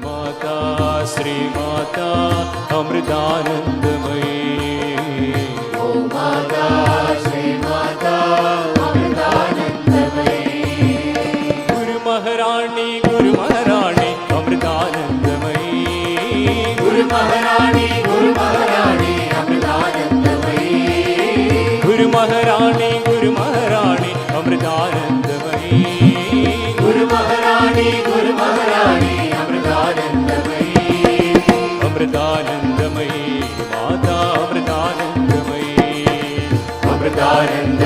माता श्री माता अमृतानंदमयी, ओ माता श्री माता अमृतानंदमयी, गुरु महारानी अमृतानंदमयी, गुरु महारानी अमृतानंदमयी, गुरु महारानी अमृतानंदमयी, गुरु महारानी अमृतानंदमयी, अमृतानंदमयी माता अमृतानंदमयी, अमृतानंद